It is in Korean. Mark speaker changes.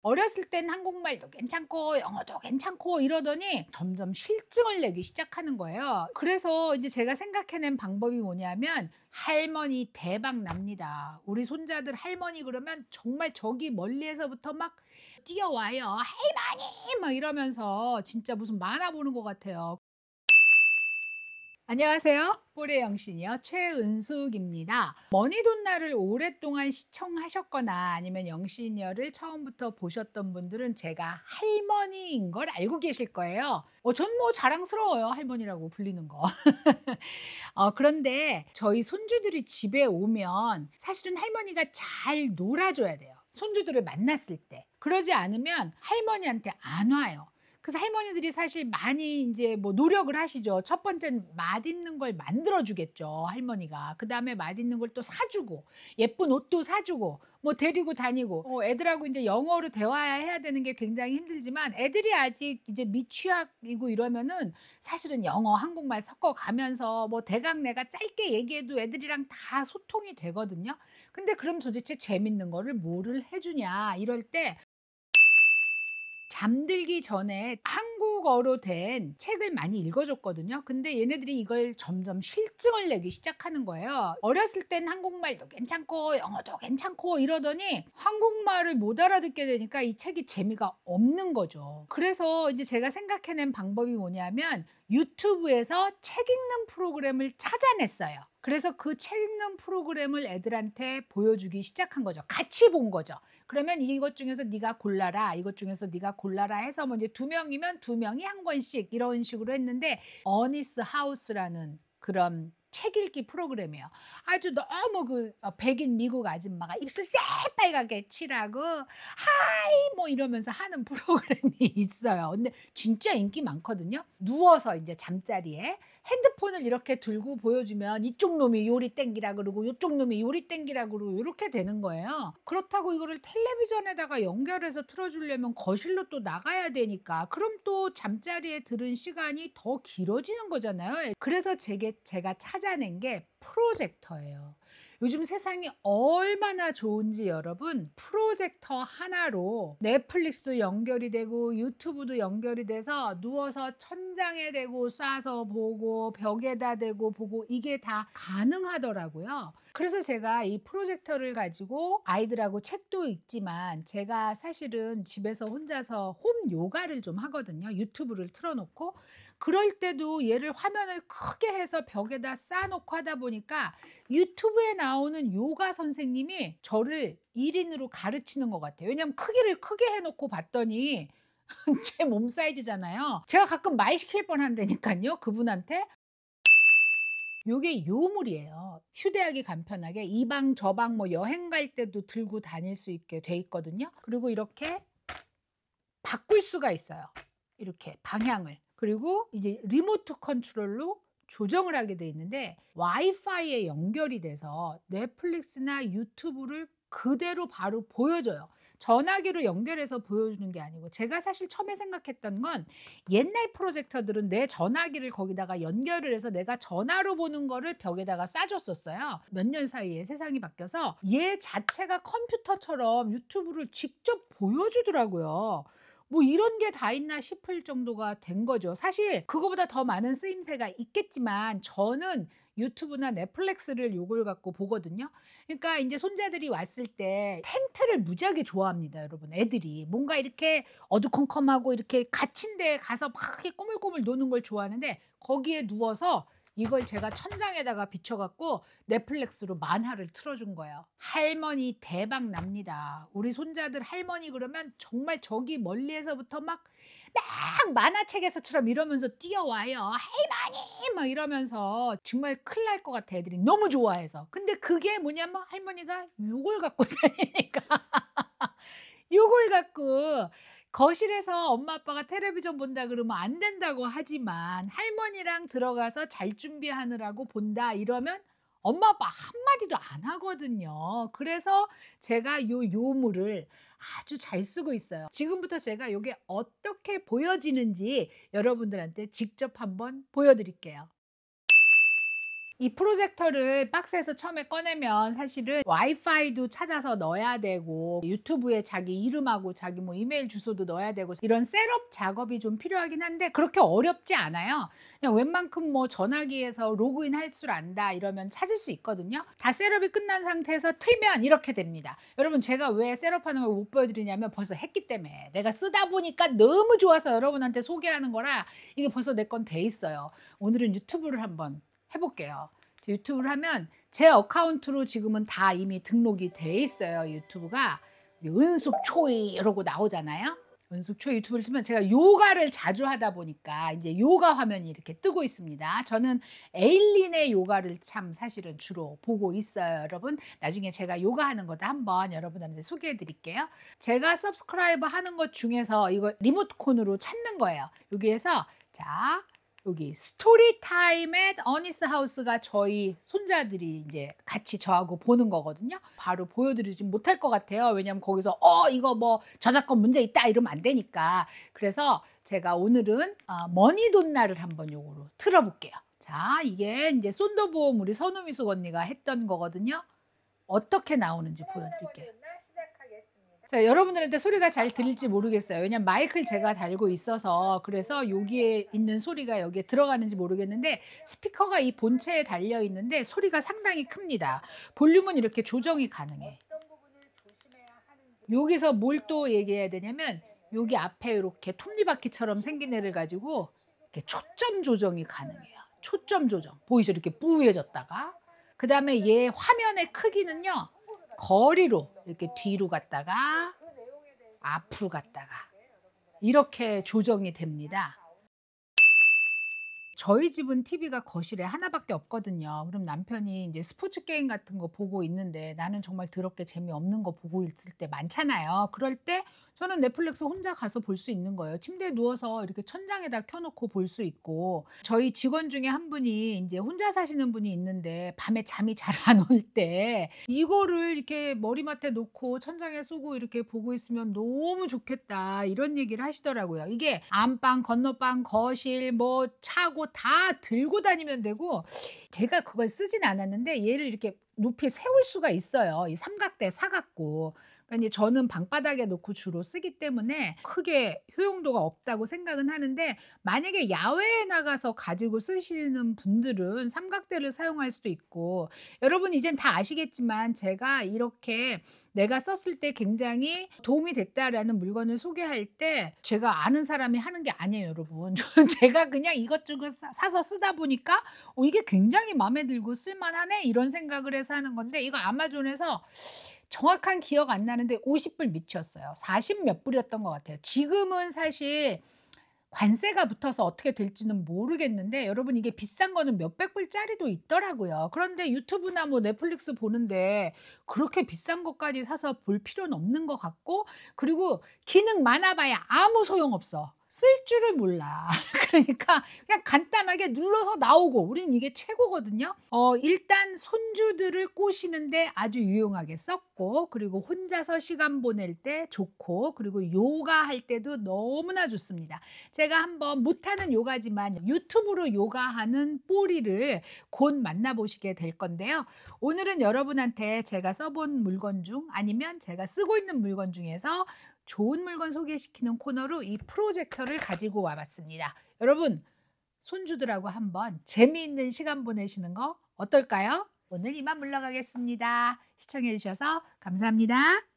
Speaker 1: 어렸을 땐 한국말도 괜찮고 영어도 괜찮고 이러더니 점점 실증을 내기 시작하는 거예요. 그래서 이제 제가 생각해낸 방법이 뭐냐면 할머니 대박 납니다. 우리 손자들 할머니 그러면 정말 저기 멀리에서부터 막 뛰어와요. 할머니 막 이러면서 진짜 무슨 만화 보는 것 같아요. 안녕하세요. 뽀레 영신이요. 최은숙입니다. 머니돈나를 오랫동안 시청하셨거나 아니면 영신이어를 처음부터 보셨던 분들은 제가 할머니인 걸 알고 계실 거예요. 전 뭐 자랑스러워요. 할머니라고 불리는 거. 그런데 저희 손주들이 집에 오면 사실은 할머니가 잘 놀아줘야 돼요. 손주들을 만났을 때. 그러지 않으면 할머니한테 안 와요. 그래서 할머니들이 사실 많이 인제 뭐 노력을 하시죠. 첫 번째는 맛있는 걸 만들어 주겠죠, 할머니가. 그다음에 맛있는 걸 또 사 주고 예쁜 옷도 사 주고 뭐 데리고 다니고 애들하고 인제 영어로 대화해야 되는 게 굉장히 힘들지만 애들이 아직 이제 미취학이고 이러면은 사실은 영어, 한국말 섞어 가면서 뭐 대강 내가 짧게 얘기해도 애들이랑 다 소통이 되거든요. 근데 그럼 도대체 재밌는 거를 뭐를 해 주냐 이럴 때 잠들기 전에 한국어로 된 책을 많이 읽어 줬거든요. 근데 얘네들이 이걸 점점 실증을 내기 시작하는 거예요. 어렸을 땐 한국말도 괜찮고 영어도 괜찮고 이러더니 한국말을 못 알아듣게 되니까 이 책이 재미가 없는 거죠. 그래서 이제 제가 생각해낸 방법이 뭐냐면 유튜브에서 책 읽는 프로그램을 찾아냈어요. 그래서 그 책 읽는 프로그램을 애들한테 보여주기 시작한 거죠. 같이 본 거죠. 그러면 이것 중에서 네가 골라라, 이것 중에서 네가 골라라 해서 뭐 이제 두 명이면 두 명이 한 권씩 이런 식으로 했는데 어니스 하우스라는 그런 책 읽기 프로그램이에요. 아주 너무 백인 미국 아줌마가 입술 새빨갛게 칠하고 하이 뭐 이러면서 하는 프로그램이 있어요. 근데 진짜 인기 많거든요. 누워서 이제 잠자리에 핸드폰을 이렇게 들고 보여주면 이쪽 놈이 요리 땡기라 그러고 요쪽 놈이 요리 땡기라 그러고 요렇게 되는 거예요. 그렇다고 이거를 텔레비전에다가 연결해서 틀어 주려면 거실로 또 나가야 되니까 그럼 또 잠자리에 들은 시간이 더 길어지는 거잖아요. 그래서 제가 찾아낸 게 프로젝터예요. 요즘 세상이 얼마나 좋은지 여러분 프로젝터 하나로 넷플릭스도 연결이 되고 유튜브도 연결이 돼서 누워서 천장에 대고 쏴서 보고 벽에다 대고 보고 이게 다 가능하더라고요. 그래서 제가 이 프로젝터를 가지고 아이들하고 책도 읽지만 제가 사실은 집에서 혼자서 홈 요가를 좀 하거든요. 유튜브를 틀어 놓고 그럴 때도 얘를 화면을 크게 해서 벽에다 쌓아 놓고 하다 보니까 유튜브에 나오는 요가 선생님이 저를 1 인으로 가르치는 것 같아요. 왜냐하면 크기를 크게 해 놓고 봤더니 제 몸 사이즈잖아요. 제가 가끔 말 시킬 뻔한다니깐요, 그분한테. 요게 요물이에요. 휴대하기 간편하게 이 방 저 방 뭐 여행 갈 때도 들고 다닐 수 있게 돼 있거든요. 그리고 이렇게 바꿀 수가 있어요. 이렇게 방향을. 그리고 이제 리모트 컨트롤로 조정을 하게 돼 있는데 와이파이에 연결이 돼서 넷플릭스나 유튜브를 그대로 바로 보여줘요. 전화기로 연결해서 보여주는 게 아니고 제가 사실 처음에 생각했던 건 옛날 프로젝터들은 내 전화기를 거기다가 연결을 해서 내가 전화로 보는 거를 벽에다가 싸줬었어요. 몇 년 사이에 세상이 바뀌어서 얘 자체가 컴퓨터처럼 유튜브를 직접 보여주더라고요. 뭐 이런 게 다 있나 싶을 정도가 된 거죠. 사실 그거보다 더 많은 쓰임새가 있겠지만 저는 유튜브나 넷플릭스를 요걸 갖고 보거든요. 그러니까 인제 손자들이 왔을 때 텐트를 무지하게 좋아합니다, 여러분 애들이. 뭔가 이렇게 어두컴컴하고 이렇게 갇힌 데에 가서 막 이렇게 꼬물꼬물 노는 걸 좋아하는데 거기에 누워서 이걸 제가 천장에다가 비춰 갖고 넷플릭스로 만화를 틀어 준 거예요. 할머니 대박 납니다. 우리 손자들 할머니 그러면 정말 저기 멀리에서부터 막 만화책에서처럼 이러면서 뛰어와요. "할머니!" 막 이러면서 정말 큰일 날 것 같아 애들이 너무 좋아해서. 근데 그게 뭐냐면 할머니가 요걸 갖고 다니니까 요걸 갖고 거실에서 엄마 아빠가 텔레비전 본다 그러면 안 된다고 하지만 할머니랑 들어가서 잘 준비하느라고 본다 이러면 엄마 아빠 한마디도 안 하거든요. 그래서 제가 요 요물을 아주 잘 쓰고 있어요. 지금부터 제가 요게 어떻게 보여지는지 여러분들한테 직접 한번 보여 드릴게요. 이 프로젝터를 박스에서 처음에 꺼내면 사실은 와이파이도 찾아서 넣어야 되고 유튜브에 자기 이름하고 자기 뭐 이메일 주소도 넣어야 되고 이런 셋업 작업이 좀 필요하긴 한데 그렇게 어렵지 않아요. 그냥 웬만큼 뭐 전화기에서 로그인 할 줄 안다 이러면 찾을 수 있거든요. 다 셋업이 끝난 상태에서 틀면 이렇게 됩니다. 여러분 제가 왜 셋업하는 걸 못 보여드리냐면 벌써 했기 때문에 내가 쓰다 보니까 너무 좋아서 여러분한테 소개하는 거라 이게 벌써 내 건 돼 있어요. 오늘은 유튜브를 한번 해볼게요. 유튜브를 하면 제 어카운트로 지금은 다 이미 등록이 돼 있어요. 유튜브가 은숙초이 이러고 나오잖아요. 은숙초이 유튜브를 쓰면 제가 요가를 자주 하다 보니까 이제 요가 화면이 이렇게 뜨고 있습니다. 저는 에일린의 요가를 참 사실은 주로 보고 있어요. 여러분 나중에 제가 요가 하는 것도 한번 여러분한테 소개해 드릴게요. 제가 서브스크라이브 하는 것 중에서 이거 리모컨으로 찾는 거예요. 여기에서 자 여기 스토리타임 앳 어니스 하우스가 저희 손자들이 이제 같이 저하고 보는 거거든요. 바로 보여드리지 못할 것 같아요. 왜냐면 거기서 이거 뭐 저작권 문제 있다 이러면 안 되니까. 그래서 제가 오늘은 머니돈나를 한번 요거로 틀어볼게요. 자 이게 이제 쏜더보험 우리 선우미숙 언니가 했던 거거든요. 어떻게 나오는지 보여드릴게요. 자, 여러분들한테 소리가 잘 들릴지 모르겠어요. 왜냐면 마이크를 제가 달고 있어서 그래서 여기에 있는 소리가 여기에 들어가는지 모르겠는데 스피커가 이 본체에 달려 있는데 소리가 상당히 큽니다. 볼륨은 이렇게 조정이 가능해. 여기서 뭘 또 얘기해야 되냐면 여기 앞에 이렇게 톱니바퀴처럼 생긴 애를 가지고 이렇게 초점 조정이 가능해요. 초점 조정. 보이죠? 이렇게 뿌얘졌다가 그 다음에 얘 화면의 크기는요. 거리로 이렇게 뒤로 갔다가 앞으로 갔다가 이렇게 조정이 됩니다. 저희 집은 TV가 거실에 하나밖에 없거든요. 그럼 남편이 이제 스포츠 게임 같은 거 보고 있는데 나는 정말 더럽게 재미없는 거 보고 있을 때 많잖아요. 그럴 때 저는 넷플릭스 혼자 가서 볼 수 있는 거예요. 침대에 누워서 이렇게 천장에다 켜놓고 볼 수 있고 저희 직원 중에 한 분이 이제 혼자 사시는 분이 있는데 밤에 잠이 잘 안 올 때 이거를 이렇게 머리맡에 놓고 천장에 쏘고 이렇게 보고 있으면 너무 좋겠다 이런 얘기를 하시더라고요. 이게 안방, 건너방, 거실, 뭐 차고 다 들고 다니면 되고 제가 그걸 쓰진 않았는데 얘를 이렇게 높이 세울 수가 있어요. 이 삼각대 사갖고. 그러니까 이제 저는 방바닥에 놓고 주로 쓰기 때문에 크게 효용도가 없다고 생각은 하는데 만약에 야외에 나가서 가지고 쓰시는 분들은 삼각대를 사용할 수도 있고 여러분 이젠 다 아시겠지만 제가 이렇게 내가 썼을 때 굉장히 도움이 됐다라는 물건을 소개할 때 제가 아는 사람이 하는 게 아니에요, 여러분. 제가 그냥 이것저것 사서 쓰다 보니까 이게 굉장히 마음에 들고 쓸만하네 이런 생각을 해서 하는 건데 이거 아마존에서 정확한 기억 안 나는데 50불 미쳤어요. 40 몇 불이었던 것 같아요. 지금은 사실 관세가 붙어서 어떻게 될지는 모르겠는데 여러분 이게 비싼 거는 몇백 불짜리도 있더라고요. 그런데 유튜브나 뭐 넷플릭스 보는데 그렇게 비싼 것까지 사서 볼 필요는 없는 것 같고 그리고 기능 많아봐야 아무 소용없어. 쓸 줄을 몰라. 그러니까 그냥 간단하게 눌러서 나오고 우리는 이게 최고거든요. 일단 손주들을 꼬시는데 아주 유용하게 썼고 그리고 혼자서 시간 보낼 때 좋고 그리고 요가 할 때도 너무나 좋습니다. 제가 한번 못하는 요가지만 유튜브로 요가하는 뽀리를 곧 만나보시게 될 건데요. 오늘은 여러분한테 제가 써본 물건 중 아니면 제가 쓰고 있는 물건 중에서 좋은 물건 소개시키는 코너로 이 프로젝터를 가지고 와봤습니다. 여러분 손주들하고 한번 재미있는 시간 보내시는 거 어떨까요? 오늘 이만 물러가겠습니다. 시청해 주셔서 감사합니다.